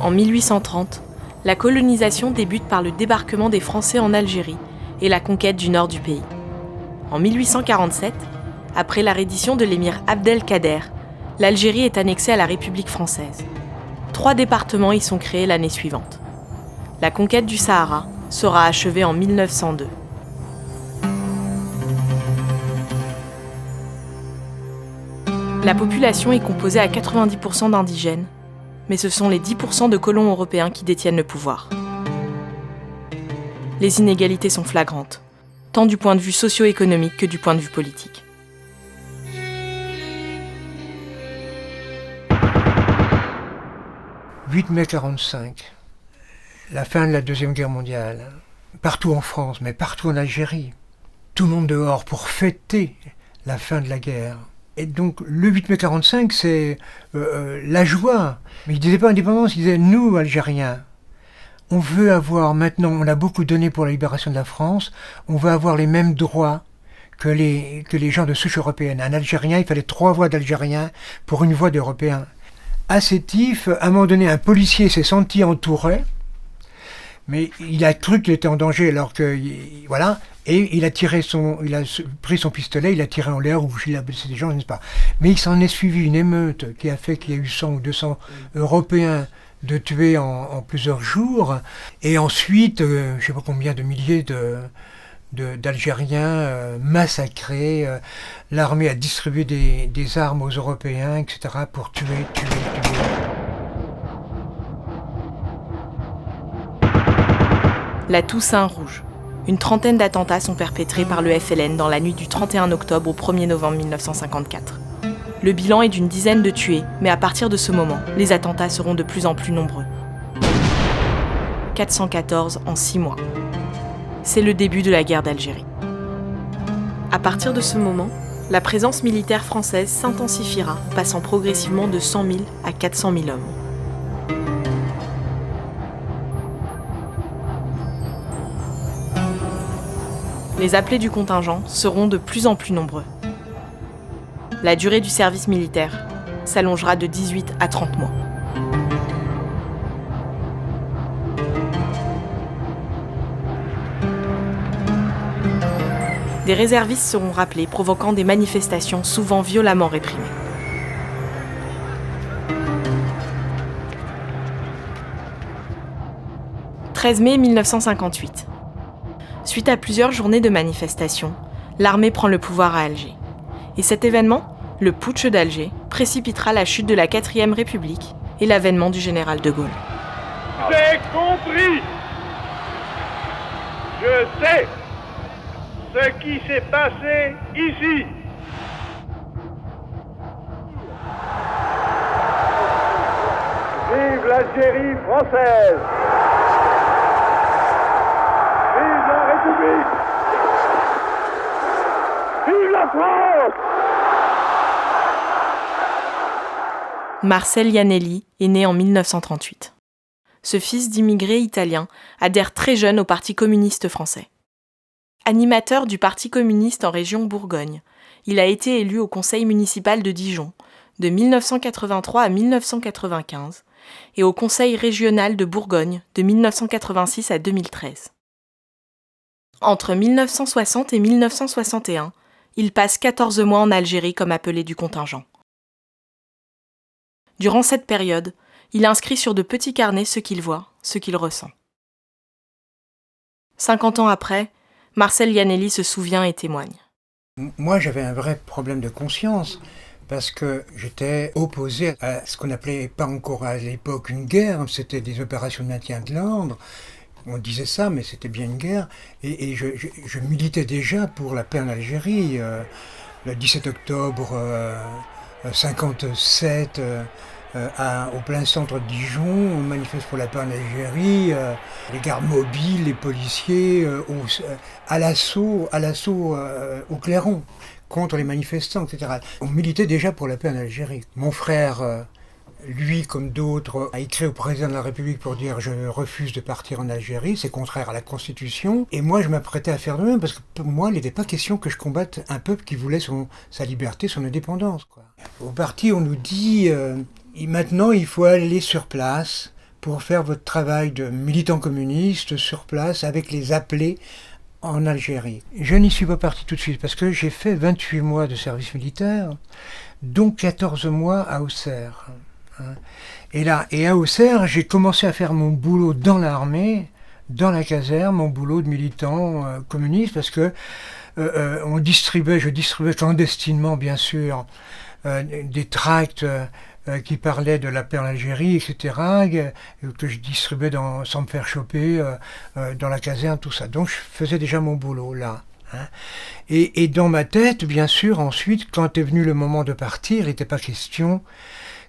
En 1830, la colonisation débute par le débarquement des Français en Algérie et la conquête du nord du pays. En 1847, après la reddition de l'émir Abdelkader, l'Algérie est annexée à la République française. 3 départements y sont créés l'année suivante. La conquête du Sahara sera achevée en 1902. La population est composée à 90% d'indigènes, mais ce sont les 10% de colons européens qui détiennent le pouvoir. Les inégalités sont flagrantes, tant du point de vue socio-économique que du point de vue politique. « 8 mai 1945, la fin de la Deuxième Guerre mondiale, partout en France, mais partout en Algérie. Tout le monde dehors pour fêter la fin de la guerre. Et donc le 8 mai 1945, c'est la joie. Mais il ne disait pas indépendance, il disait nous, Algériens, on veut avoir maintenant, on a beaucoup donné pour la libération de la France, on veut avoir les mêmes droits que les gens de souche européenne. Un Algérien, il fallait 3 voix d'Algériens pour une voix d'Européen. À Sétif, à un moment donné, un policier s'est senti entouré, mais il a cru qu'il était en danger, alors que, voilà, et il a pris son pistolet, il a tiré en l'air, ou il a blessé des gens, je ne sais pas. Mais il s'en est suivi une émeute qui a fait qu'il y a eu 100 ou 200 Européens de tués en plusieurs jours, et ensuite, je ne sais pas combien de milliers d'Algériens massacrés, l'armée a distribué des armes aux Européens, etc., pour tuer. La Toussaint rouge. Une trentaine d'attentats sont perpétrés par le FLN dans la nuit du 31 octobre au 1er novembre 1954. Le bilan est d'une dizaine de tués, mais à partir de ce moment, les attentats seront de plus en plus nombreux. 414 en 6 mois. C'est le début de la guerre d'Algérie. À partir de ce moment, la présence militaire française s'intensifiera, passant progressivement de 100 000 à 400 000 hommes. Les appelés du contingent seront de plus en plus nombreux. La durée du service militaire s'allongera de 18 à 30 mois. Des réservistes seront rappelés, provoquant des manifestations souvent violemment réprimées. « 13 mai 1958. Suite à plusieurs journées de manifestations, l'armée prend le pouvoir à Alger. Et cet événement, le putsch d'Alger, précipitera la chute de la 4e République et l'avènement du général de Gaulle. J'ai compris. Je sais ce qui s'est passé ici. Vive l'Algérie française. Vive la République. Vive la France. Marcel Iannelli est né en 1938. Ce fils d'immigrés italiens adhère très jeune au Parti communiste français. Animateur du Parti communiste en région Bourgogne, il a été élu au conseil municipal de Dijon de 1983 à 1995 et au conseil régional de Bourgogne de 1986 à 2013. Entre 1960 et 1961, il passe 14 mois en Algérie comme appelé du contingent. Durant cette période, il inscrit sur de petits carnets ce qu'il voit, ce qu'il ressent. 50 ans après, Marcel Iannelli se souvient et témoigne. Moi, j'avais un vrai problème de conscience, parce que j'étais opposé à ce qu'on appelait pas encore à l'époque une guerre, c'était des opérations de maintien de l'ordre. On disait ça, mais c'était bien une guerre. Et je militais déjà pour la paix en Algérie. Le 17 octobre 1957, au plein centre de Dijon, on manifeste pour la paix en Algérie. Les gardes mobiles, les policiers, à l'assaut au clairon, contre les manifestants, etc. On militait déjà pour la paix en Algérie. Mon frère, lui comme d'autres, a écrit au président de la République pour dire « je refuse de partir en Algérie, c'est contraire à la Constitution ». Et moi, je m'apprêtais à faire de même, parce que pour moi, il n'était pas question que je combatte un peuple qui voulait sa liberté, son indépendance, quoi. Au parti, on nous dit maintenant, il faut aller sur place pour faire votre travail de militant communiste sur place avec les appelés en Algérie. Je n'y suis pas parti tout de suite parce que j'ai fait 28 mois de service militaire, dont 14 mois à Auxerre. Et à Auxerre, j'ai commencé à faire mon boulot dans l'armée, dans la caserne, mon boulot de militant communiste, parce que je distribuais clandestinement, bien sûr, des tracts qui parlaient de la paix en Algérie, etc., que je distribuais sans me faire choper dans la caserne, tout ça. Donc je faisais déjà mon boulot là. Et dans ma tête, bien sûr, ensuite, quand est venu le moment de partir, il n'était pas question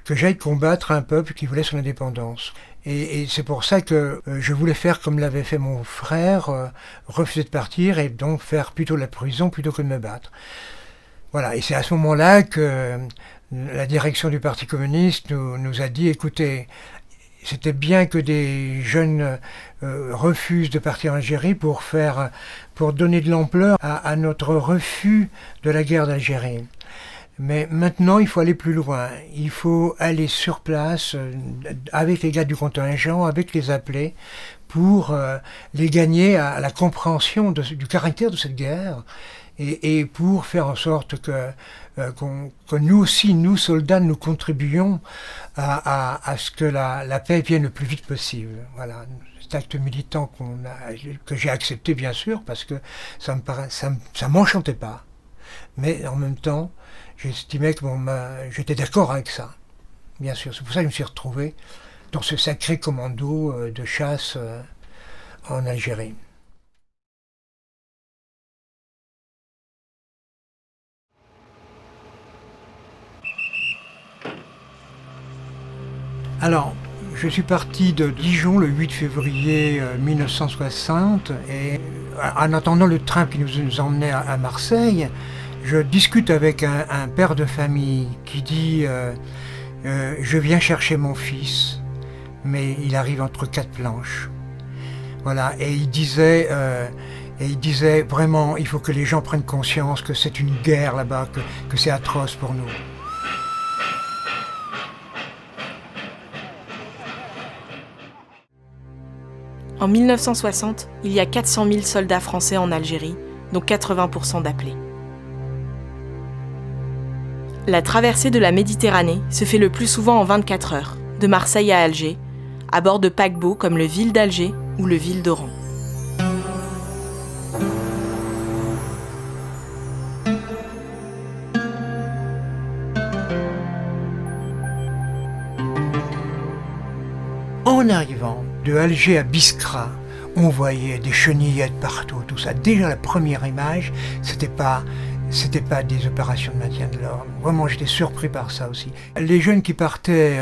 que j'aille combattre un peuple qui voulait son indépendance. Et c'est pour ça que je voulais faire comme l'avait fait mon frère, refuser de partir et donc faire plutôt la prison plutôt que de me battre. Voilà, et c'est à ce moment-là que la direction du Parti communiste nous a dit, écoutez, c'était bien que des jeunes refusent de partir en Algérie pour donner de l'ampleur à notre refus de la guerre d'Algérie. Mais maintenant, il faut aller plus loin. Il faut aller sur place avec les gars du contingent, avec les appelés, pour les gagner à la compréhension du caractère de cette guerre et pour faire en sorte que nous aussi, nous soldats, nous contribuions à ce que la paix vienne le plus vite possible. Voilà, cet acte militant que j'ai accepté bien sûr parce que ça m'enchantait pas, mais en même temps, j'estimais que j'étais d'accord avec ça, bien sûr. C'est pour ça que je me suis retrouvé dans ce sacré commando de chasse en Algérie. Alors, je suis parti de Dijon le 8 février 1960 et en attendant le train qui nous emmenait à Marseille, je discute avec un père de famille qui dit je viens chercher mon fils, mais il arrive entre 4 planches. Voilà, et il disait vraiment, il faut que les gens prennent conscience que c'est une guerre là-bas, que c'est atroce pour nous. En 1960, il y a 400 000 soldats français en Algérie, dont 80% d'appelés. La traversée de la Méditerranée se fait le plus souvent en 24 heures, de Marseille à Alger, à bord de paquebots comme le Ville d'Alger ou le Ville d'Oran. En arrivant de Alger à Biskra, on voyait des chenillettes partout, tout ça. Déjà la première image, c'était pas des opérations de maintien de l'ordre. Vraiment, j'étais surpris par ça aussi. Les jeunes qui partaient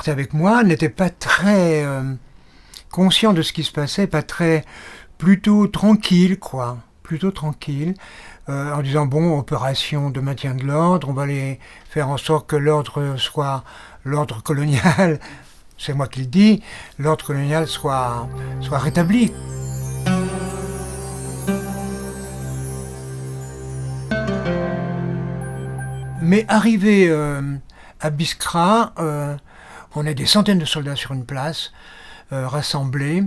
avec moi n'étaient pas très conscients de ce qui se passait, plutôt tranquilles, quoi. Plutôt tranquilles, en disant, bon, opération de maintien de l'ordre, on va aller faire en sorte que l'ordre soit l'ordre colonial, c'est moi qui le dis, l'ordre colonial soit rétabli. Mais arrivé à Biskra, on a des centaines de soldats sur une place, rassemblés,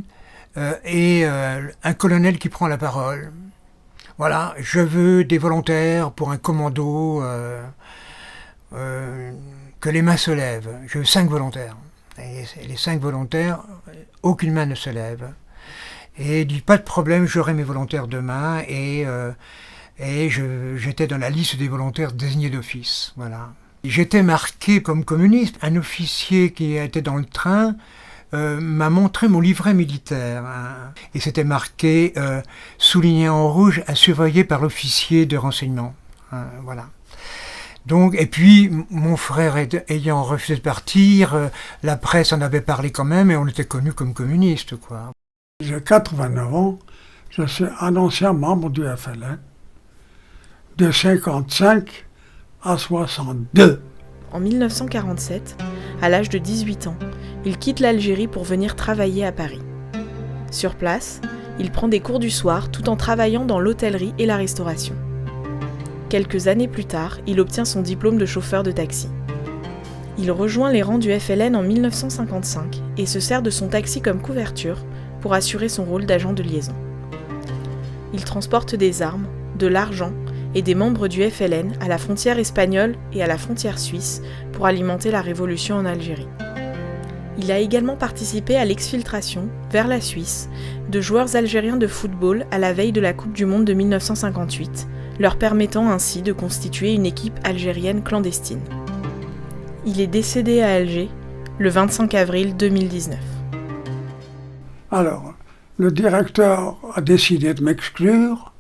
et un colonel qui prend la parole. Voilà, je veux des volontaires pour un commando, que les mains se lèvent. Je veux 5 volontaires. Et les 5 volontaires, aucune main ne se lève. Et il dit, pas de problème, j'aurai mes volontaires demain, et j'étais dans la liste des volontaires désignés d'office. Voilà. J'étais marqué comme communiste. Un officier qui était dans le train m'a montré mon livret militaire. Hein, et c'était marqué, souligné en rouge, à surveiller par l'officier de renseignement. Hein, voilà. Donc, et puis, mon frère ayant refusé de partir, la presse en avait parlé quand même, et on était connus comme communistes, quoi. J'ai 89 ans, je suis un ancien membre du FLN, de 55 à 62. En 1947, à l'âge de 18 ans, il quitte l'Algérie pour venir travailler à Paris. Sur place, il prend des cours du soir tout en travaillant dans l'hôtellerie et la restauration. Quelques années plus tard, il obtient son diplôme de chauffeur de taxi. Il rejoint les rangs du FLN en 1955 et se sert de son taxi comme couverture pour assurer son rôle d'agent de liaison. Il transporte des armes, de l'argent et des membres du FLN à la frontière espagnole et à la frontière suisse pour alimenter la révolution en Algérie. Il a également participé à l'exfiltration, vers la Suisse, de joueurs algériens de football à la veille de la Coupe du Monde de 1958, leur permettant ainsi de constituer une équipe algérienne clandestine. Il est décédé à Alger le 25 avril 2019. Alors, le directeur a décidé de m'exclure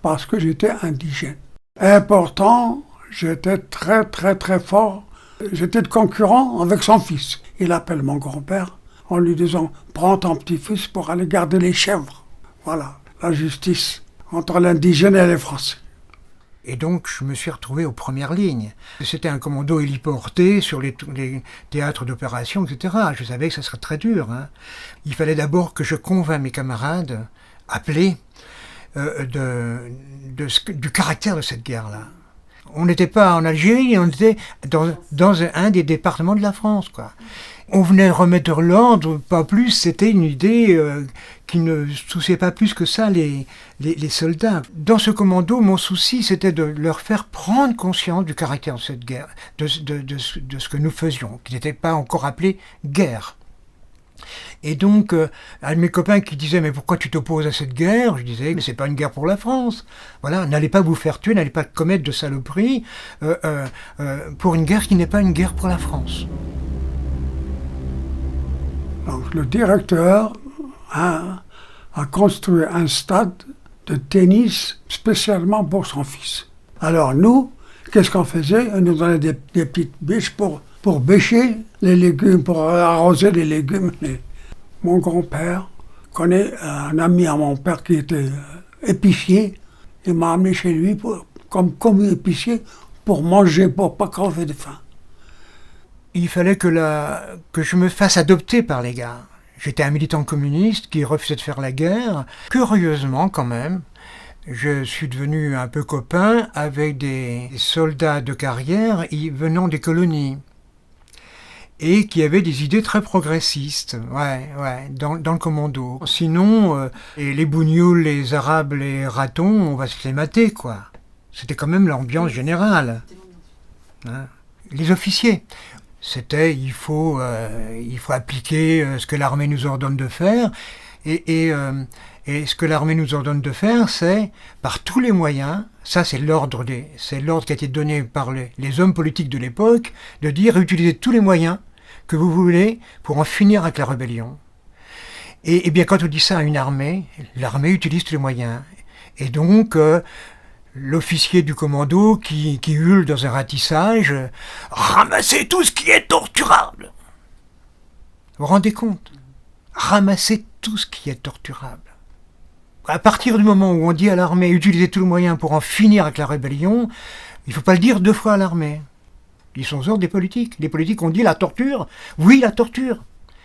parce que j'étais indigène. Et pourtant, j'étais très très très fort. J'étais de concurrent avec son fils. Il appelle mon grand-père en lui disant « Prends ton petit-fils pour aller garder les chèvres ». Voilà, la justice entre l'indigène et les Français. Et donc, je me suis retrouvé aux premières lignes. C'était un commando héliporté sur les théâtres d'opération, etc. Je savais que ça serait très dur. Il fallait d'abord que je convainc mes camarades, appelés, du caractère de cette guerre-là. On n'était pas en Algérie, on était dans un des départements de la France, quoi. On venait remettre l'ordre, pas plus, c'était une idée qui ne souciait pas plus que ça les soldats. Dans ce commando, mon souci, c'était de leur faire prendre conscience du caractère de cette guerre, de ce que nous faisions, qui n'était pas encore appelé guerre. Et donc, un de mes copains qui disait « Mais pourquoi tu t'opposes à cette guerre ?» Je disais « Mais c'est pas une guerre pour la France. Voilà, n'allez pas vous faire tuer, n'allez pas commettre de saloperies pour une guerre qui n'est pas une guerre pour la France. » Donc, le directeur a construit un stade de tennis spécialement pour son fils. Alors nous, qu'est-ce qu'on faisait? On nous donnait des petites bêches pour bêcher les légumes, pour arroser les légumes. Mon grand-père connaît un ami à mon père qui était épicier. Il m'a amené chez lui comme épicier pour manger, pour pas crever de faim. Il fallait que je me fasse adopter par les gars. J'étais un militant communiste qui refusait de faire la guerre. Curieusement, quand même, je suis devenu un peu copain avec des soldats de carrière venant des colonies et qui avaient des idées très progressistes, dans le commando. Sinon, les bougnoules, les arabes, les ratons, on va se les mater, quoi. C'était quand même l'ambiance générale. Les officiers. C'était il faut appliquer ce que l'armée nous ordonne de faire et ce que l'armée nous ordonne de faire, c'est par tous les moyens, ça c'est l'ordre qui a été donné par les hommes politiques de l'époque, de dire utilisez tous les moyens que vous voulez pour en finir avec la rébellion. Et bien quand on dit ça à une armée, l'armée utilise tous les moyens. Et donc l'officier du commando qui hurle dans un ratissage « Ramassez tout ce qui est torturable !» Vous vous rendez compte? Ramassez tout ce qui est torturable. À partir du moment où on dit à l'armée « Utilisez tout le moyen pour en finir avec la rébellion », il ne faut pas le dire deux fois à l'armée. Ils sont aux ordres des politiques. Les politiques ont dit « La torture !» Oui, la torture.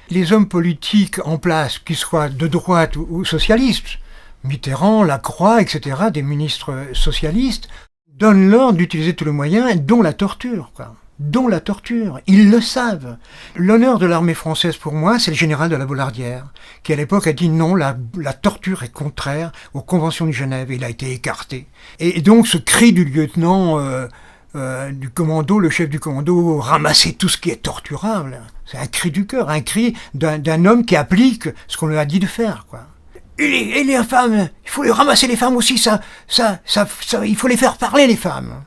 Les hommes politiques en place, qu'ils soient de droite ou socialistes, Mitterrand, Lacroix, etc., des ministres socialistes, donnent l'ordre d'utiliser tous les moyens, dont la torture, quoi. Dont la torture. Ils le savent. L'honneur de l'armée française, pour moi, c'est le général de la Bollardière, qui à l'époque a dit non, la torture est contraire aux conventions de Genève, et il a été écarté. Et donc ce cri du lieutenant du commando, le chef du commando, ramasser tout ce qui est torturable, c'est un cri du cœur, un cri d'un homme qui applique ce qu'on lui a dit de faire, quoi. Et les femmes, il faut les ramasser les femmes aussi, ça, il faut les faire parler les femmes.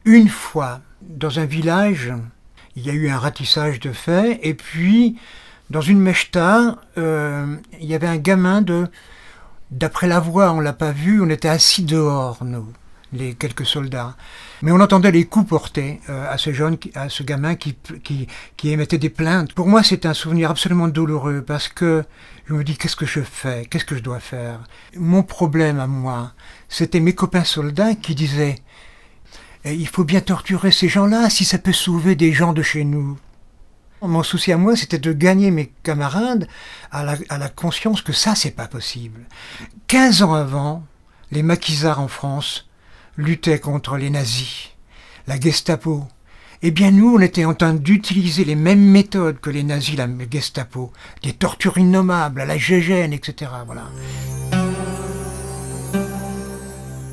Une fois, dans un village, il y a eu un ratissage de faits, et puis, dans une mechta, il y avait un gamin d'après la voix, on l'a pas vu, on était assis dehors, nous, les quelques soldats. Mais on entendait les coups portés à ce gamin qui émettait des plaintes. Pour moi, c'est un souvenir absolument douloureux, parce que je me dis, qu'est-ce que je fais? Qu'est-ce que je dois faire? Mon problème à moi, c'était mes copains soldats qui disaient « Il faut bien torturer ces gens-là si ça peut sauver des gens de chez nous. » Mon souci à moi, c'était de gagner mes camarades à la conscience que ça, c'est pas possible. 15 ans avant, les maquisards en France luttaient contre les nazis, la Gestapo. Eh bien, nous, on était en train d'utiliser les mêmes méthodes que les nazis, la Gestapo, des tortures innommables, à la Gégène, etc. Voilà.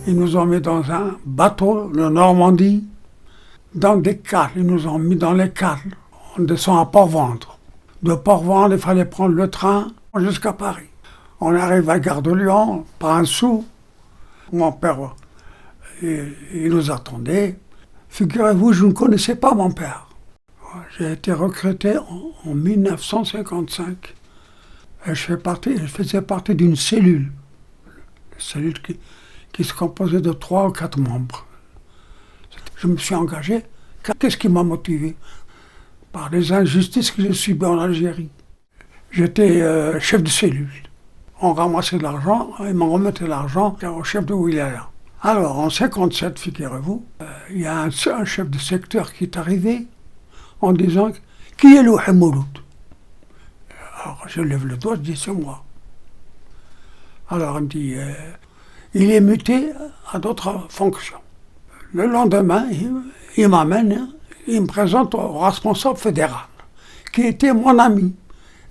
Ils nous ont mis dans un bateau de Normandie, dans des cales. Ils nous ont mis dans les cales. On descend à Port-Ventre. De Port-Ventre, il fallait prendre le train jusqu'à Paris. On arrive à Gare de Lyon, pas un sou. Mon père, il nous attendait. Figurez-vous, je ne connaissais pas mon père. J'ai été recruté en 1955. Et je faisais partie d'une cellule. Une cellule qui se composait de 3 ou 4 membres. Je me suis engagé. Qu'est-ce qui m'a motivé? Par les injustices que j'ai subies en Algérie. J'étais chef de cellule. On ramassait de l'argent, ils m'ont remetté l'argent au chef de wilaya. Alors, en 57, figurez-vous, il y a un chef de secteur qui est arrivé en disant « Qui est le Mouloud ?» Alors, je lève le doigt, je dis « C'est moi ». Alors, il me dit « Il est muté à d'autres fonctions ». Le lendemain, il m'amène, il me présente au responsable fédéral, qui était mon ami.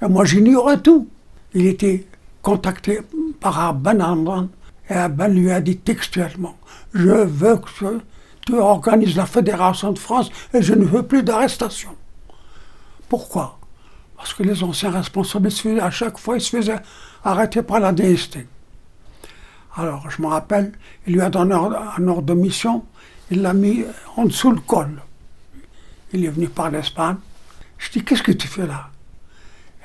Et moi, j'ignorais tout. Il était contacté par Abban Amran, et Abban lui a dit textuellement « Je veux que tu organises la Fédération de France et je ne veux plus d'arrestation. » Pourquoi? Parce que les anciens responsables, à chaque fois, ils se faisaient arrêter par la DST. Alors, je me rappelle, il lui a donné un ordre de mission, il l'a mis en dessous le col. Il est venu par l'Espagne. Je dis, qu'est-ce que tu fais là?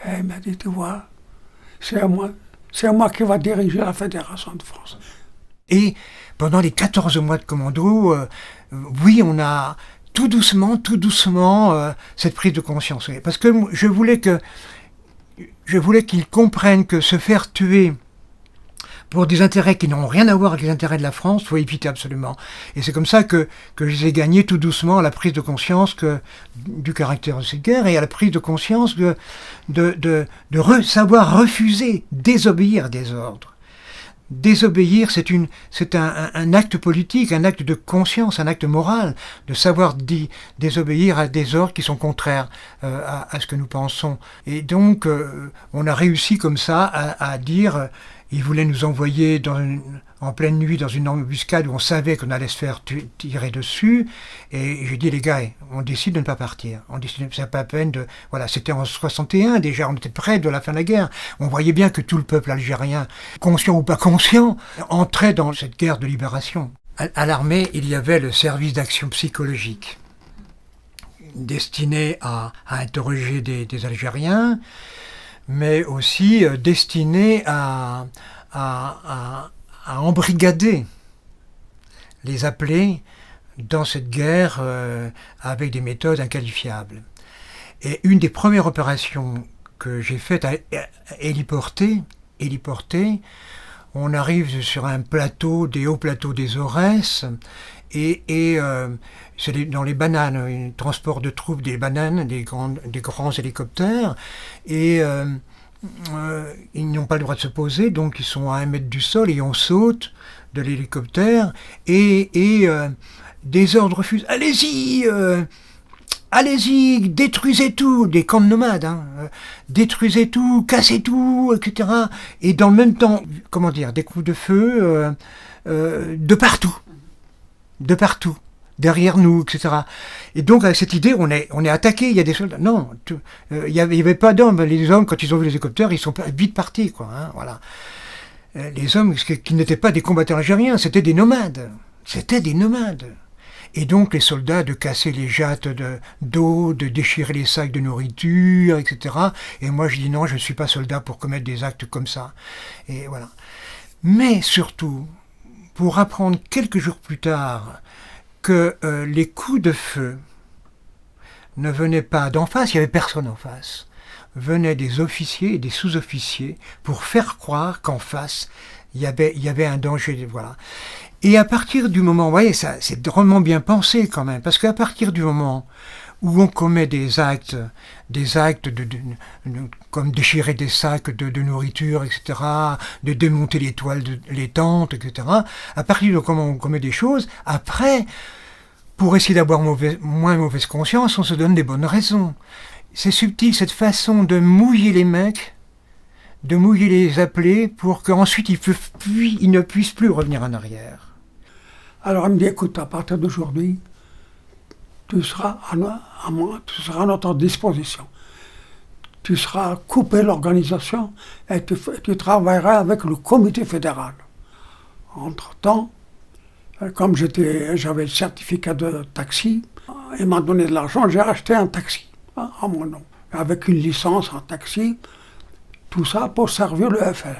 Et il m'a dit, tu vois, c'est à moi qui va diriger la Fédération de France. Et pendant les 14 mois de commando, oui, on a tout doucement, cette prise de conscience. Parce que je voulais qu'ils comprennent que se faire tuer pour des intérêts qui n'ont rien à voir avec les intérêts de la France, il faut éviter absolument. Et c'est comme ça que je les ai gagnés tout doucement à la prise de conscience du caractère de cette guerre et à la prise de conscience de savoir refuser, désobéir des ordres. Désobéir, c'est un acte politique, un acte de conscience, un acte moral, de savoir désobéir à des ordres qui sont contraires à ce que nous pensons. Et donc, on a réussi comme ça à dire... Ils voulaient nous envoyer en pleine nuit dans une embuscade où on savait qu'on allait se faire tirer dessus. Et j'ai dit, les gars, on décide de ne pas partir. On décide, c'est pas la peine de... Voilà, c'était en 61 déjà, on était près de la fin de la guerre. On voyait bien que tout le peuple algérien, conscient ou pas conscient, entrait dans cette guerre de libération. À l'armée, il y avait le service d'action psychologique, destiné à interroger des Algériens, mais aussi destiné à embrigader les appelés dans cette guerre avec des méthodes inqualifiables. Et une des premières opérations que j'ai faites à héliporter, on arrive sur un plateau, des hauts plateaux des Aurès, et c'est dans les bananes, un transport de troupes des bananes, des grands hélicoptères, et ils n'ont pas le droit de se poser, donc ils sont à 1 mètre du sol et on saute de l'hélicoptère, et des ordres refusent. Allez-y, détruisez tout, des camps de nomades, détruisez tout, cassez tout, etc. Et dans le même temps, des coups de feu de partout, derrière nous, etc. Et donc avec cette idée, on est attaqué, il y a des soldats. Non, il n'y avait pas d'hommes. Les hommes, quand ils ont vu les hélicoptères, ils sont vite partis, quoi. Voilà. Les hommes qui n'étaient pas des combattants algériens, c'était des nomades. Et donc les soldats de casser les jattes d'eau, de déchirer les sacs de nourriture, etc. Et moi je dis non, je ne suis pas soldat pour commettre des actes comme ça. Et voilà. Mais surtout, pour apprendre quelques jours plus tard que les coups de feu ne venaient pas d'en face, il n'y avait personne en face, venaient des officiers et des sous-officiers pour faire croire qu'en face, il y avait un danger. Voilà. Et à partir du moment, vous voyez, ça, c'est drôlement bien pensé quand même, parce qu'à partir du moment où on commet des actes comme déchirer des sacs de nourriture, etc., de démonter les toiles, les tentes, etc., à partir de comment on commet des choses, après, pour essayer d'avoir moins mauvaise conscience, on se donne des bonnes raisons. C'est subtil, cette façon de mouiller les mecs, de mouiller les appelés, pour qu'ensuite ils ne puissent plus revenir en arrière. Alors il me dit, écoute, à partir d'aujourd'hui, tu seras à notre disposition. Tu seras coupé de l'organisation et tu travailleras avec le comité fédéral. Entre-temps, comme j'avais le certificat de taxi, il m'a donné de l'argent, j'ai acheté un taxi à mon nom, avec une licence en taxi, tout ça pour servir le FLN.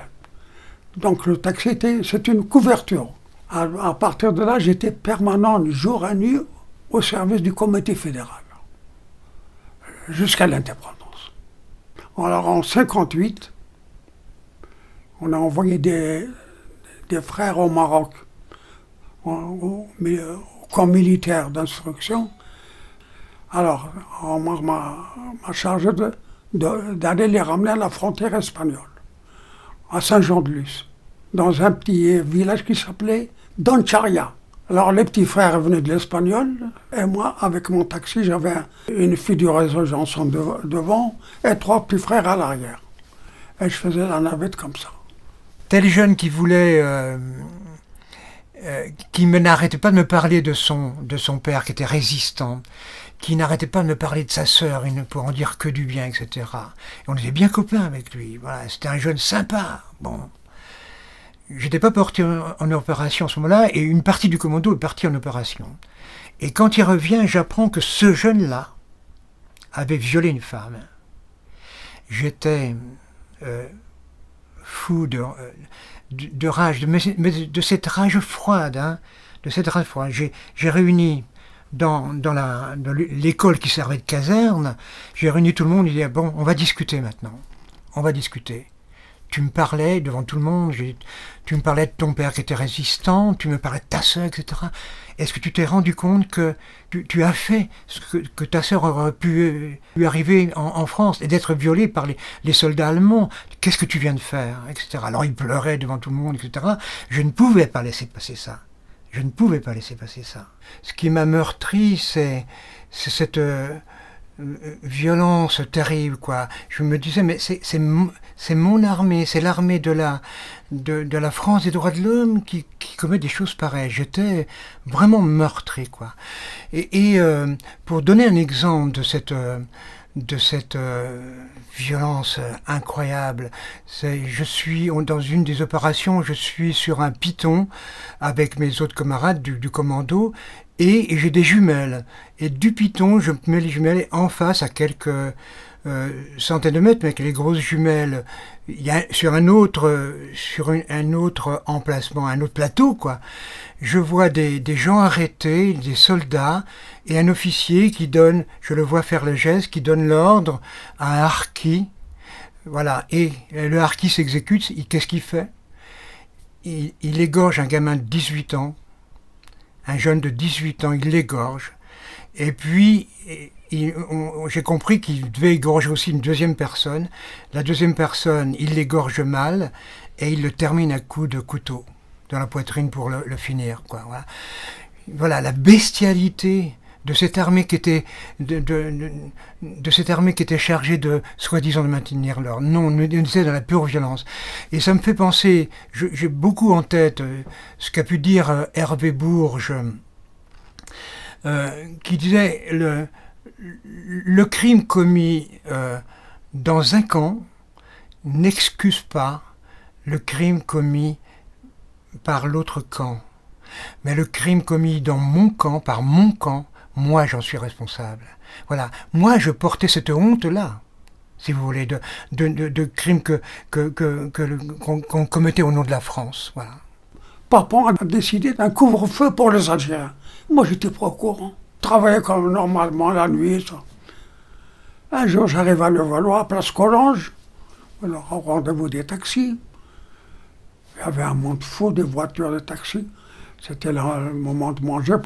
Donc le taxi, c'est une couverture. À partir de là, j'étais permanent, jour et nuit, au service du comité fédéral, jusqu'à l'indépendance. Alors en 1958, on a envoyé des frères au Maroc, au camp militaire d'instruction. Alors, on m'a chargé d'aller les ramener à la frontière espagnole, à Saint-Jean-de-Luz, dans un petit village qui s'appelait Doncharia. Alors, les petits frères venaient de l'Espagnol, et moi, avec mon taxi, j'avais une figure Janson devant et 3 petits frères à l'arrière. Et je faisais la navette comme ça. Tel jeune qui voulait... qui n'arrêtait pas de me parler de son père, qui était résistant, qui n'arrêtait pas de me parler de sa sœur, il ne pouvait en dire que du bien, etc. Et on était bien copains avec lui. Voilà, c'était un jeune sympa. Bon. J'étais pas porté en opération à ce moment-là, et une partie du commando est partie en opération. Et quand il revient, j'apprends que ce jeune-là avait violé une femme. J'étais fou de rage, de cette rage froide, hein, de cette rage froide. J'ai réuni dans l'école qui servait de caserne, j'ai réuni tout le monde, il dit bon, on va discuter maintenant, on va discuter. Tu me parlais devant tout le monde, tu me parlais de ton père qui était résistant, tu me parlais de ta sœur, etc. Est-ce que tu t'es rendu compte que tu as fait ce que ta sœur aurait pu lui arriver en France, et d'être violée par les soldats allemands? Qu'est-ce que tu viens de faire, etc. Alors il pleurait devant tout le monde, etc. Je ne pouvais pas laisser passer ça. Je ne pouvais pas laisser passer ça. Ce qui m'a meurtri, c'est cette violence terrible, quoi. Je me disais, mais c'est mon armée, c'est l'armée de la France des droits de l'homme qui commet des choses pareilles. J'étais vraiment meurtri, quoi. Et pour donner un exemple de cette violence incroyable, je suis dans une des opérations, je suis sur un piton avec mes autres camarades du commando, et j'ai des jumelles. Et du piton, je mets les jumelles en face à quelques centaines de mètres, mais avec les grosses jumelles, il y a sur un autre emplacement, un autre plateau, quoi. Je vois des gens arrêtés, des soldats, et un officier qui donne, je le vois faire le geste, qui donne l'ordre à un harki. Voilà. Et le harki s'exécute, qu'est-ce qu'il fait? Il égorge un gamin de 18 ans, un jeune de 18 ans, il l'égorge. Et puis, j'ai compris qu'il devait égorger aussi une deuxième personne. La deuxième personne, il l'égorge mal, et il le termine à coups de couteau dans la poitrine pour le finir, quoi. Voilà la bestialité de cette armée qui était de cette armée qui était chargée de soi-disant de maintenir l'ordre. Non, on était dans la pure violence. Et ça me fait penser, j'ai beaucoup en tête ce qu'a pu dire Hervé Bourges, qui disait le crime commis dans un camp n'excuse pas le crime commis par l'autre camp. Mais le crime commis dans mon camp, par mon camp, moi j'en suis responsable. Voilà, moi je portais cette honte-là, si vous voulez, de crimes qu'on commettait au nom de la France. Voilà. Papa a décidé d'un couvre-feu pour les Algériens. Moi j'étais pas au courant. Je travaillais comme normalement la nuit. Ça. Un jour j'arrive à Levallois, à Place Collonges, alors au rendez-vous des taxis. Il y avait un monde fou des voitures de taxi. C'était le moment de manger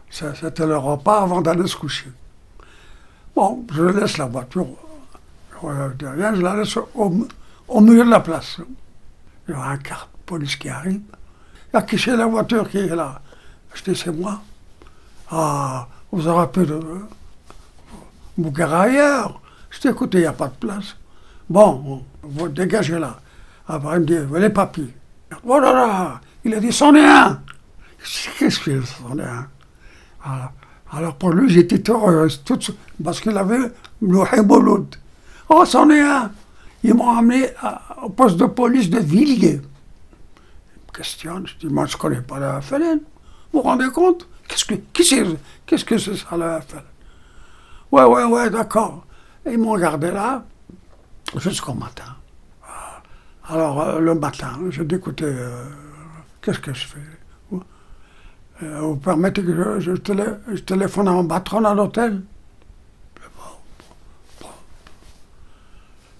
c'était le repas avant d'aller se coucher. Bon, je laisse la voiture derrière, je la laisse au milieu de la place. Il y a un quart de police qui arrive. Il y a qui c'est la voiture qui est là? Je dis, c'est moi. Ah, vous aurez pu vous garer ailleurs. Je dis, écoutez, il n'y a pas de place. Bon, vous dégagez là. Après, il me dit, les papiers. Oh là là, il a dit, c'en est un. Qu'est-ce que c'en est un? Alors pour lui, j'étais terroriste, parce qu'il avait le Hibouloud. Oh, c'en est un. Ils m'ont amené au poste de police de Villiers. Ils me questionnent, je dis, moi je ne connais pas la FLN. Vous vous rendez compte? Qu'est-ce que c'est ça la FLN? Ouais, d'accord. Et ils m'ont gardé là jusqu'au matin. Alors le matin, je dis, écoutez, qu'est-ce que je fais? Vous permettez que je téléphone à mon patron à l'hôtel?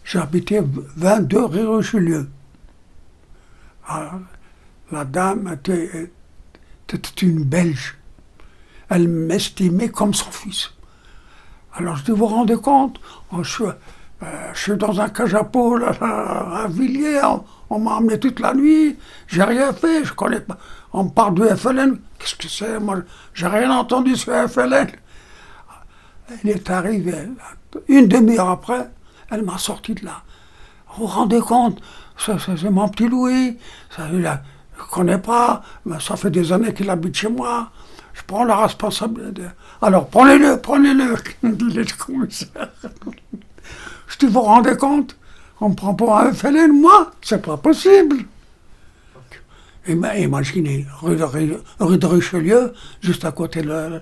J'habitais 22 rue Richelieu. Alors, la dame était une Belge. Elle m'estimait comme son fils. Alors je dis, vous vous rendez compte? Je suis dans un cage à peau à Villiers, on m'a emmené toute la nuit, j'ai rien fait, je connais pas. On me parle du FLN, qu'est-ce que c'est? Moi, j'ai rien entendu sur FLN. Elle est arrivée, une demi-heure après, elle m'a sorti de là. Vous vous rendez compte? C'est mon petit Louis, je ne connais pas, mais ça fait des années qu'il habite chez moi. Je prends la responsabilité. Alors, prenez-le, dit le commissaire. Je dis, vous vous rendez compte? On me prend pour un FLN, moi? C'est pas possible. Imaginez, rue de Richelieu, juste à côté de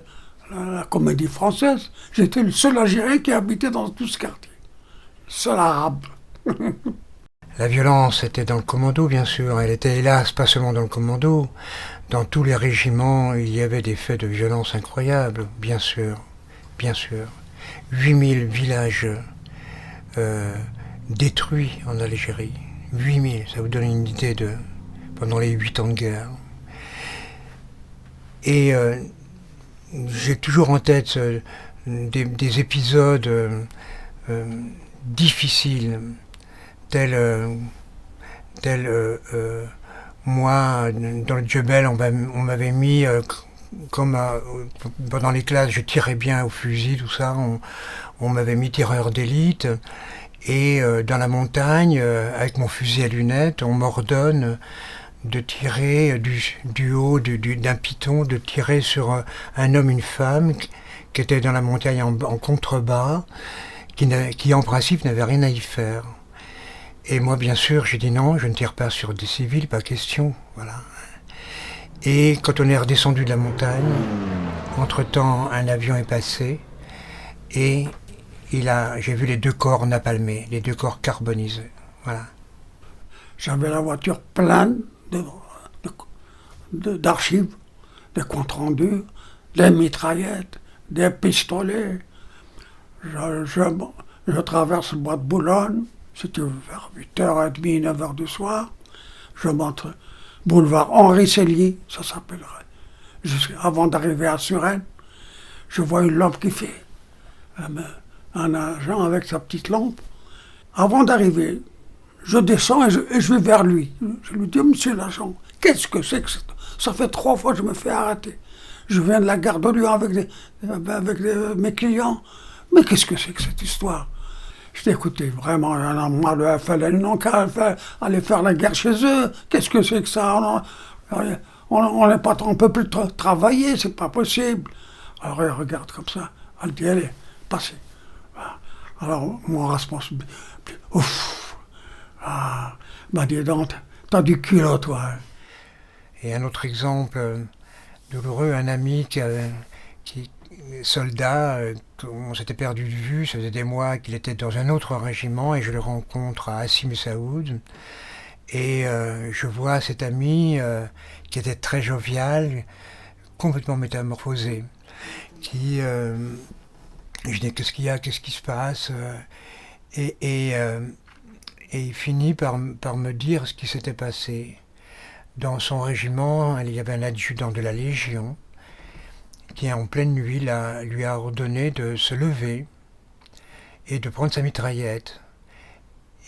la Comédie Française, j'étais le seul Algérien qui habitait dans tout ce quartier. Le seul arabe. La violence était dans le commando, bien sûr. Elle était hélas pas seulement dans le commando. Dans tous les régiments, il y avait des faits de violence incroyables, bien sûr. 8000 villages détruits en Algérie. 8000, ça vous donne une idée de... pendant les 8 ans de guerre. Et j'ai toujours en tête des épisodes difficiles, tels moi, dans le Djebel, on m'avait mis, comme pendant les classes, je tirais bien au fusil, tout ça, on m'avait mis tireur d'élite. Et dans la montagne, avec mon fusil à lunettes, on m'ordonne de tirer du haut d'un piton, de tirer sur un homme, une femme, qui était dans la montagne en contrebas, qui en principe n'avait rien à y faire. Et moi, bien sûr, j'ai dit non, je ne tire pas sur des civils, pas question, voilà. Et quand on est redescendu de la montagne, entre-temps, un avion est passé, et j'ai vu les 2 corps napalmés, les 2 corps carbonisés, voilà. J'avais la voiture pleine d'archives, des comptes rendus, des mitraillettes, des pistolets. Je traverse le bois de Boulogne, c'était vers 8h30, 9h du soir. Je monte boulevard Henri Sellier, ça s'appellerait. Avant d'arriver à Suresnes, je vois une lampe qui fait. Un agent avec sa petite lampe. Avant d'arriver, je descends et je vais vers lui. Je lui dis, monsieur l'agent, qu'est-ce que c'est que ça? Ça fait 3 fois que je me fais arrêter. Je viens de la gare de Lyon avec mes clients. Mais qu'est-ce que c'est que cette histoire? Je dis, écoutez, vraiment, il y en a marre de FLN, ils n'ont qu'à aller faire la guerre chez eux. Qu'est-ce que c'est que ça? On peut plus travailler, c'est pas possible. Alors il regarde comme ça. Elle dit, allez, passez. Alors mon responsable, ouf, bah dis donc, t'as du culot, toi. Et un autre exemple douloureux, un ami soldat, on s'était perdu de vue, ça faisait des mois qu'il était dans un autre régiment et je le rencontre à Hassim Messaoud. Et je vois cet ami qui était très jovial, complètement métamorphosé, je dis, qu'est-ce qu'il y a, qu'est-ce qui se passe? Et il finit par me dire ce qui s'était passé. Dans son régiment, il y avait un adjudant de la Légion qui, en pleine nuit, lui a ordonné de se lever et de prendre sa mitraillette.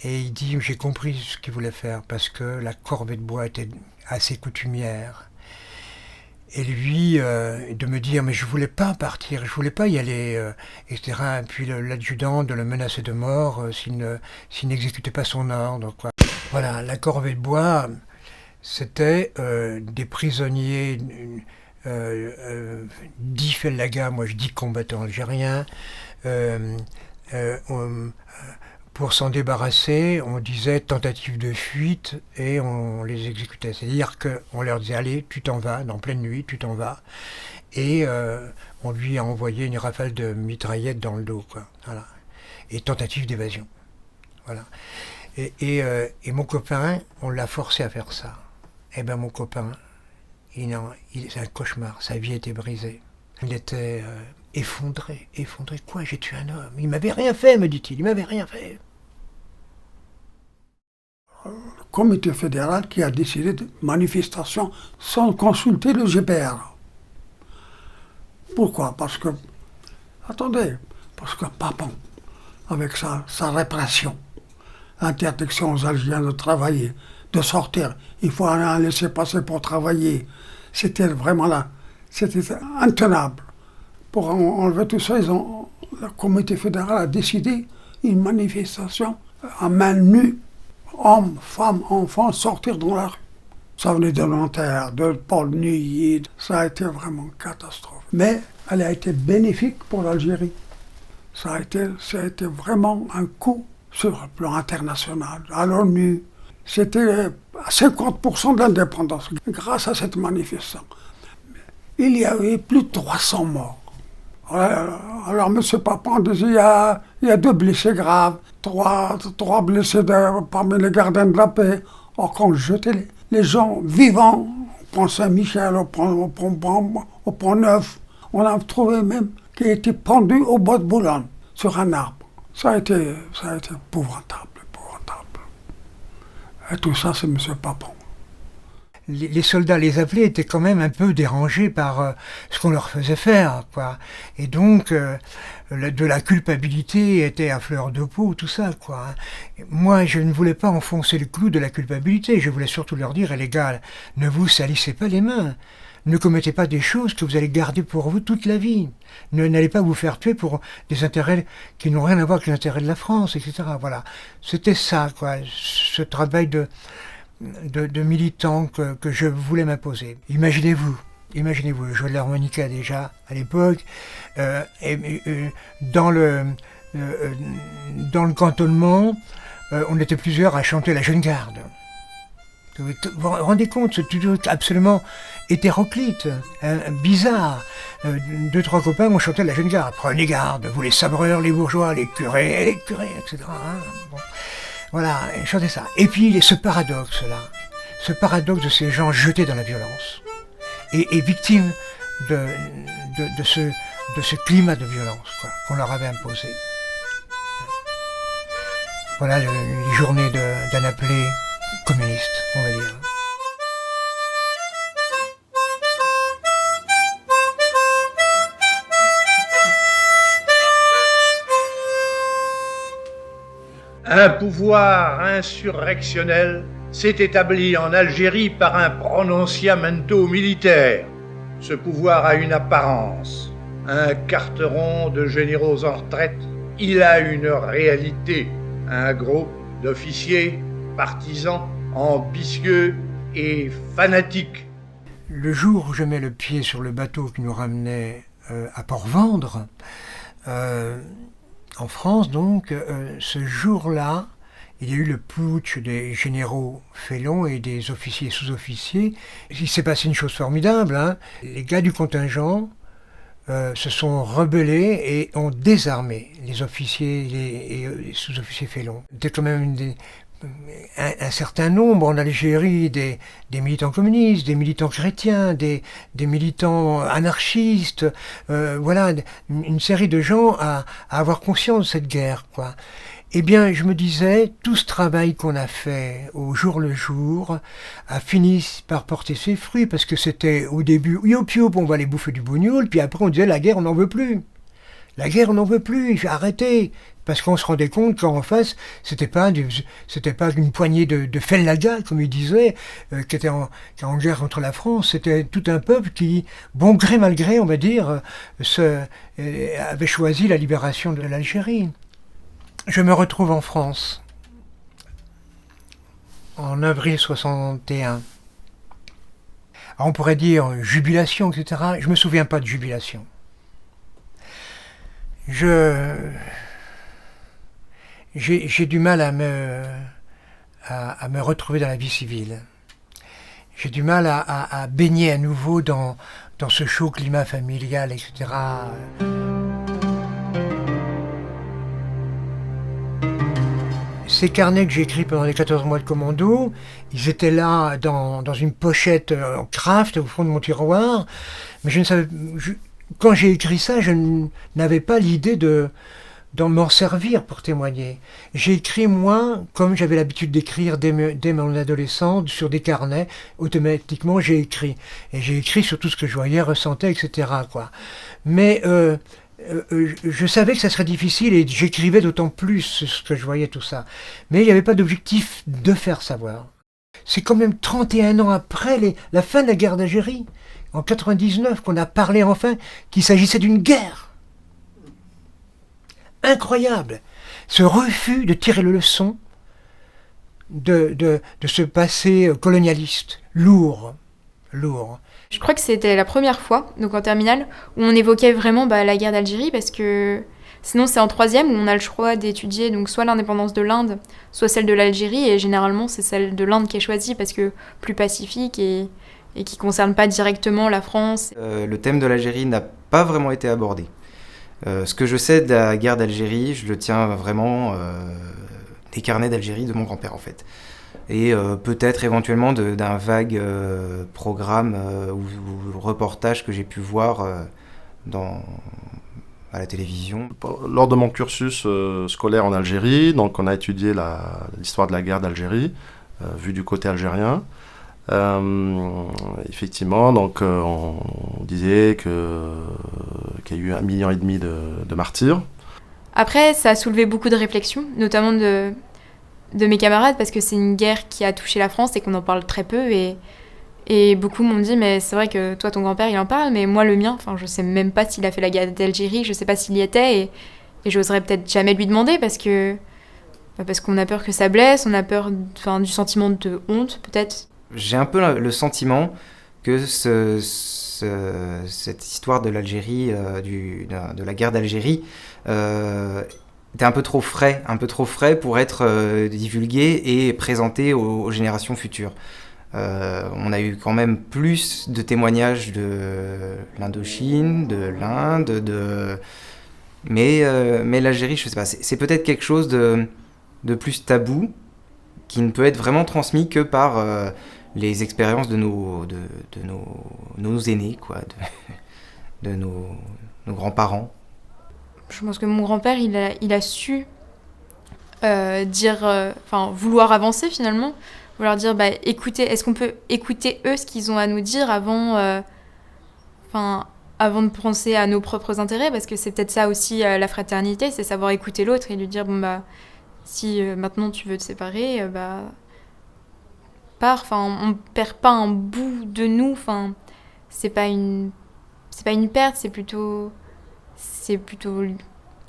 Et il dit, j'ai compris ce qu'il voulait faire, parce que la corvée de bois était assez coutumière. Et lui, de me dire, mais je voulais pas partir, je voulais pas y aller, etc. Et puis l'adjudant de le menacer de mort s'il n'exécutait pas son ordre, quoi. Voilà, la corvée de bois, c'était des prisonniers dits fellagas, moi je dis combattants algériens. Pour s'en débarrasser, on disait tentative de fuite et on les exécutait. C'est-à-dire qu'on leur disait allez, tu t'en vas, dans pleine nuit, tu t'en vas. Et on lui a envoyé une rafale de mitraillettes dans le dos, quoi. Voilà. Et tentative d'évasion. Voilà. Et mon copain, on l'a forcé à faire ça. Eh bien mon copain, c'est un cauchemar, sa vie était brisée. Il était effondré. Quoi, j'ai tué un homme. Il m'avait rien fait, me dit-il, il m'avait rien fait. Le comité fédéral qui a décidé de manifestation sans consulter le GPR. Pourquoi? Parce que Papon, avec sa répression, interdiction aux Algériens de travailler, de sortir, il faut un laisser-passer pour travailler, c'était vraiment là, c'était intenable. Pour enlever tout ça, le comité fédéral a décidé une manifestation à main nue, hommes, femmes, enfants, sortir dans la rue. Ça venait de Nanterre, de Paul Neuilly, ça a été vraiment une catastrophe. Mais elle a été bénéfique pour l'Algérie. Ça a été vraiment un coup sur le plan international, à l'ONU. C'était à 50% de l'indépendance grâce à cette manifestation. Il y avait plus de 300 morts. Alors M. Papon disait il y a 2 blessés graves, 3 blessés parmi les gardiens de la paix. Or quand on jetait les gens vivants, au pont Saint-Michel, au pont Neuf, on a trouvé même qui était pendu au bois de Boulogne, sur un arbre. Ça a été épouvantable. Et tout ça, c'est M. Papon. Les soldats, les appelés, étaient quand même un peu dérangés par ce qu'on leur faisait faire, quoi. Et donc, de la culpabilité était à fleur de peau, tout ça, quoi. Moi, je ne voulais pas enfoncer le clou de la culpabilité. Je voulais surtout leur dire, les gars, ne vous salissez pas les mains. Ne commettez pas des choses que vous allez garder pour vous toute la vie. N'allez pas vous faire tuer pour des intérêts qui n'ont rien à voir avec l'intérêt de la France, etc. Voilà. C'était ça, quoi. Ce travail de militant que je voulais m'imposer. Imaginez-vous, je jouais de l'harmonica déjà à l'époque, dans le cantonnement, on était plusieurs à chanter la Jeune Garde. Vous vous rendez compte, ce truc absolument hétéroclite, bizarre. 2-3 copains ont chanté la Jeune Garde. Prenez garde, vous les sabreurs, les bourgeois, les curés, etc. Bon. Voilà, chantez ça. Et puis ce paradoxe de ces gens jetés dans la violence et victimes de ce climat de violence, quoi, qu'on leur avait imposé. Voilà les journées d'un appelé communiste, on va dire. Un pouvoir insurrectionnel s'est établi en Algérie par un prononciamento militaire. Ce pouvoir a une apparence, un carteron de généraux en retraite. Il a une réalité, un groupe d'officiers, partisans, ambitieux et fanatiques. Le jour où je mets le pied sur le bateau qui nous ramenait à Port-Vendre, en France, donc, ce jour-là, il y a eu le putsch des généraux Félon et des officiers et sous-officiers. Il s'est passé une chose formidable, hein. Les gars du contingent se sont rebellés et ont désarmé les officiers et les sous-officiers Félon. C'était quand même un certain nombre en Algérie, des militants communistes, des militants chrétiens, des militants anarchistes, voilà, une série de gens à avoir conscience de cette guerre, quoi. Eh bien, je me disais, tout ce travail qu'on a fait au jour le jour a fini par porter ses fruits, parce que c'était au début, youp, on va aller bouffer du bougnoul, puis après on disait, la guerre, on n'en veut plus. La guerre, on n'en veut plus, il faut arrêter. Parce qu'on se rendait compte qu'en face, c'était pas une poignée de fellahgas, comme il disait, qui était en guerre contre la France. C'était tout un peuple qui, bon gré mal gré, on va dire, avait choisi la libération de l'Algérie. Je me retrouve en France, en avril 61. Alors on pourrait dire jubilation, etc. Je me souviens pas de jubilation. J'ai du mal à me retrouver dans la vie civile. J'ai du mal à baigner à nouveau dans ce chaud climat familial, etc. Ces carnets que j'ai écrits pendant les 14 mois de commando, ils étaient là dans une pochette en craft au fond de mon tiroir, mais quand j'ai écrit ça, je n'avais pas l'idée d'en m'en servir pour témoigner. J'ai écrit, moi, comme j'avais l'habitude d'écrire dès mon adolescence, sur des carnets, automatiquement j'ai écrit. Et j'ai écrit sur tout ce que je voyais, ressentais, etc. quoi. Mais je savais que ça serait difficile et j'écrivais d'autant plus ce que je voyais, tout ça. Mais il n'y avait pas d'objectif de faire savoir. C'est quand même 31 ans après la fin de la guerre d'Algérie, en 99, qu'on a parlé enfin qu'il s'agissait d'une guerre. Incroyable, ce refus de tirer le leçon de ce passé colonialiste, lourd. Je crois que c'était la première fois, donc en terminale, où on évoquait vraiment la guerre d'Algérie, parce que sinon c'est en troisième où on a le choix d'étudier donc soit l'indépendance de l'Inde, soit celle de l'Algérie, et généralement c'est celle de l'Inde qui est choisie parce que plus pacifique et qui ne concerne pas directement la France. Le thème de l'Algérie n'a pas vraiment été abordé. Ce que je sais de la guerre d'Algérie, je le tiens vraiment des carnets d'Algérie de mon grand-père en fait. Et peut-être éventuellement d'un vague programme ou reportage que j'ai pu voir à la télévision. Lors de mon cursus scolaire en Algérie, donc on a étudié l'histoire de la guerre d'Algérie, vue du côté algérien. Effectivement, donc on disait qu'il y a eu 1,5 million de martyrs. Après, ça a soulevé beaucoup de réflexions, notamment de mes camarades, parce que c'est une guerre qui a touché la France et qu'on en parle très peu. Et beaucoup m'ont dit, mais c'est vrai que toi, ton grand-père, il en parle, mais moi, le mien, je sais même pas s'il a fait la guerre d'Algérie, je sais pas s'il y était, et j'oserais peut-être jamais lui demander, parce qu'on a peur que ça blesse, on a peur du sentiment de honte, peut-être. J'ai un peu le sentiment que cette histoire de l'Algérie, de la guerre d'Algérie, était un peu trop frais pour être divulgué et présenté aux générations futures. On a eu quand même plus de témoignages de l'Indochine, de l'Inde, mais l'Algérie, je sais pas, c'est peut-être quelque chose de plus tabou qui ne peut être vraiment transmis que par les expériences de nos aînés, quoi, de nos grands-parents. Je pense que mon grand-père, il a su vouloir avancer finalement, vouloir dire, écoutez, est-ce qu'on peut écouter eux ce qu'ils ont à nous dire avant de penser à nos propres intérêts, parce que c'est peut-être ça aussi la fraternité, c'est savoir écouter l'autre et lui dire, si maintenant tu veux te séparer, pars, on perd pas un bout de nous, c'est pas une perte, c'est plutôt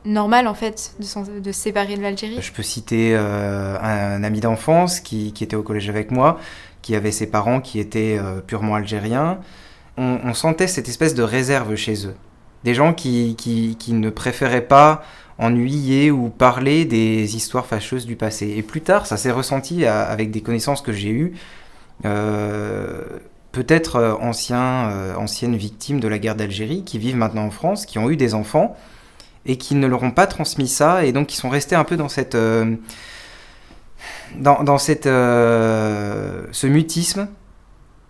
normal en fait de se séparer de l'Algérie. Je peux citer un ami d'enfance qui était au collège avec moi, qui avait ses parents qui étaient purement algériens. On sentait cette espèce de réserve chez eux. Des gens qui ne préféraient pas ennuyer ou parler des histoires fâcheuses du passé. Et plus tard, ça s'est ressenti avec des connaissances que j'ai eues, peut-être anciennes victimes de la guerre d'Algérie, qui vivent maintenant en France, qui ont eu des enfants, et qui ne leur ont pas transmis ça, et donc qui sont restés un peu dans ce mutisme,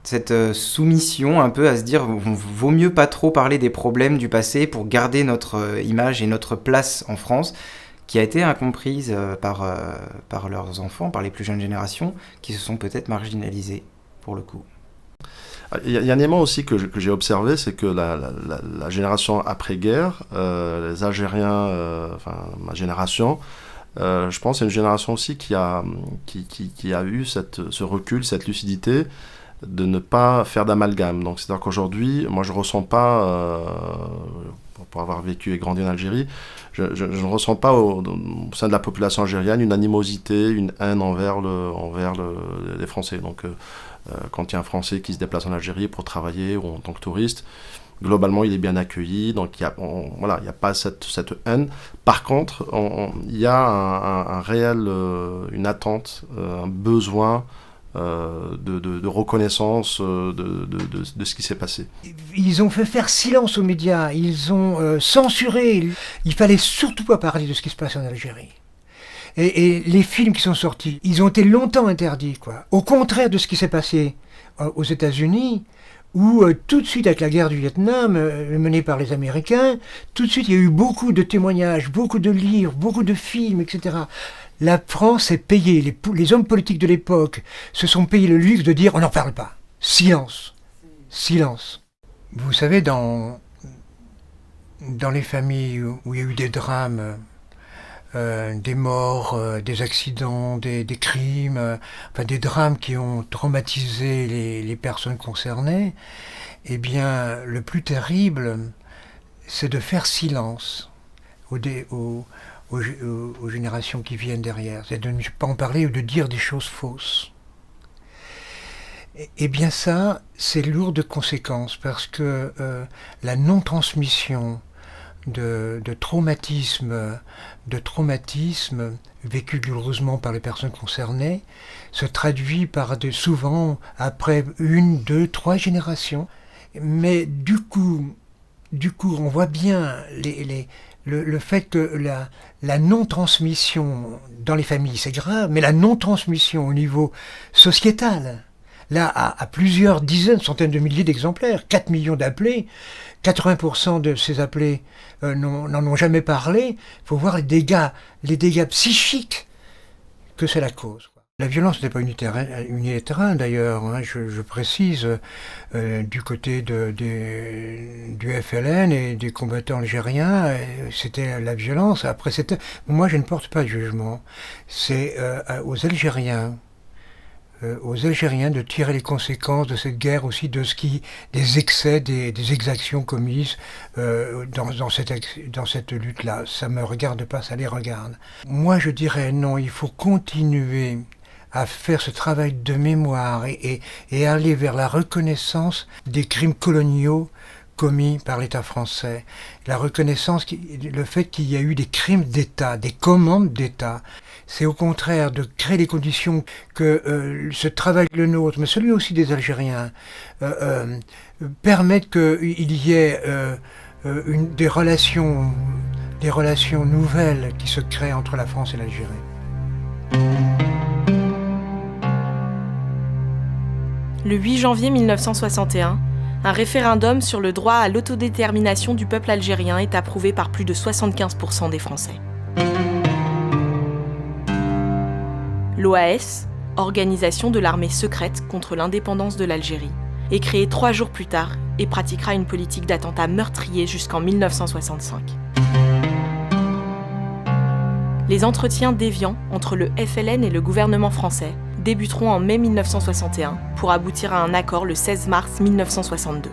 cette soumission un peu à se dire vaut mieux pas trop parler des problèmes du passé pour garder notre image et notre place en France, qui a été incomprise par leurs enfants, par les plus jeunes générations, qui se sont peut-être marginalisées pour le coup. Il y a un élément aussi que j'ai observé, c'est que la génération après-guerre, les Algériens, ma génération, je pense que c'est une génération aussi qui a eu ce recul, cette lucidité de ne pas faire d'amalgame. Donc c'est-à-dire qu'aujourd'hui, moi je ne ressens pas, pour avoir vécu et grandi en Algérie, je ne ressens pas au sein de la population algérienne une animosité, une haine envers les Français. Donc quand il y a un Français qui se déplace en Algérie pour travailler ou en tant que touriste, globalement il est bien accueilli, donc il n'y a pas cette haine. Par contre, il y a un réel, une attente, un besoin de reconnaissance de ce qui s'est passé. Ils ont fait faire silence aux médias, ils ont censuré. Il fallait surtout pas parler de ce qui se passe en Algérie. Et les films qui sont sortis, ils ont été longtemps interdits, quoi. Au contraire de ce qui s'est passé aux États-Unis, où tout de suite, avec la guerre du Vietnam menée par les Américains, tout de suite, il y a eu beaucoup de témoignages, beaucoup de livres, beaucoup de films, etc. La France s'est payée, les hommes politiques de l'époque se sont payés le luxe de dire on n'en parle pas. Silence. Silence. Vous savez, dans les familles où il y a eu des drames, des morts, des accidents, des crimes, des drames qui ont traumatisé les personnes concernées, eh bien, le plus terrible, c'est de faire silence aux générations qui viennent derrière. C'est de ne pas en parler ou de dire des choses fausses. Eh bien ça, c'est lourd de conséquences parce que la non-transmission de traumatisme vécu douloureusement par les personnes concernées se traduit par souvent après 1, 2, 3 générations. Mais du coup, on voit bien le fait que la non-transmission dans les familles, c'est grave, mais la non-transmission au niveau sociétal, là, à plusieurs dizaines, centaines de milliers d'exemplaires, 4 millions d'appelés, 80% de ces appelés n'en ont jamais parlé. Il faut voir les dégâts psychiques que c'est la cause. La violence n'était pas unilatérale d'ailleurs, hein, je précise, du côté du FLN et des combattants algériens, c'était la violence. Après, moi je ne porte pas de jugement, c'est aux Algériens de tirer les conséquences de cette guerre aussi, des excès, des exactions commises dans cette lutte-là. Ça me regarde pas, ça les regarde. Moi je dirais non, il faut continuer à faire ce travail de mémoire et aller vers la reconnaissance des crimes coloniaux commis par l'État français. La reconnaissance, le fait qu'il y a eu des crimes d'État, des commandes d'État. C'est au contraire de créer les conditions que ce travail, le nôtre, mais celui aussi des Algériens, permettent qu'il y ait des relations nouvelles qui se créent entre la France et l'Algérie. Le 8 janvier 1961, un référendum sur le droit à l'autodétermination du peuple algérien est approuvé par plus de 75% des Français. L'OAS, organisation de l'armée secrète contre l'indépendance de l'Algérie, est créée 3 jours plus tard et pratiquera une politique d'attentats meurtriers jusqu'en 1965. Les entretiens déviants entre le FLN et le gouvernement français débuteront en mai 1961 pour aboutir à un accord le 16 mars 1962.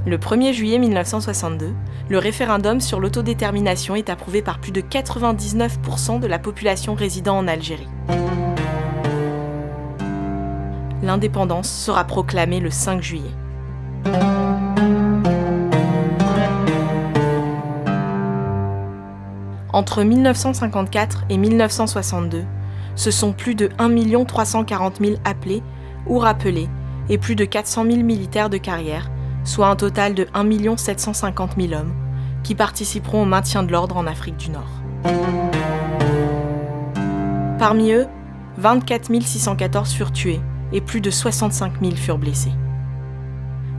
Le 1er juillet 1962, le référendum sur l'autodétermination est approuvé par plus de 99% de la population résidant en Algérie. L'indépendance sera proclamée le 5 juillet. Entre 1954 et 1962, ce sont plus de 1 340 000 appelés ou rappelés et plus de 400 000 militaires de carrière, soit un total de 1 750 000 hommes, qui participeront au maintien de l'ordre en Afrique du Nord. Parmi eux, 24 614 furent tués et plus de 65 000 furent blessés.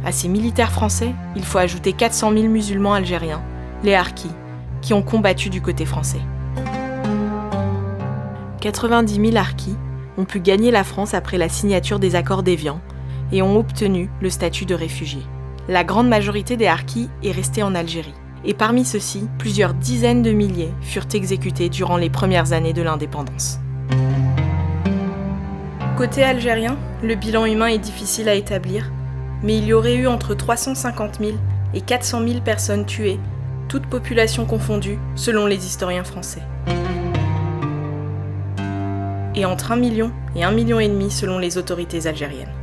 À ces militaires français, il faut ajouter 400 000 musulmans algériens, les harkis, qui ont combattu du côté français. 90 000 harkis, ont pu gagner la France après la signature des accords d'Évian et ont obtenu le statut de réfugiés. La grande majorité des Harkis est restée en Algérie. Et parmi ceux-ci, plusieurs dizaines de milliers furent exécutés durant les premières années de l'indépendance. Côté algérien, le bilan humain est difficile à établir, mais il y aurait eu entre 350 000 et 400 000 personnes tuées, toutes populations confondues, selon les historiens français. Et entre 1 million et 1,5 million selon les autorités algériennes.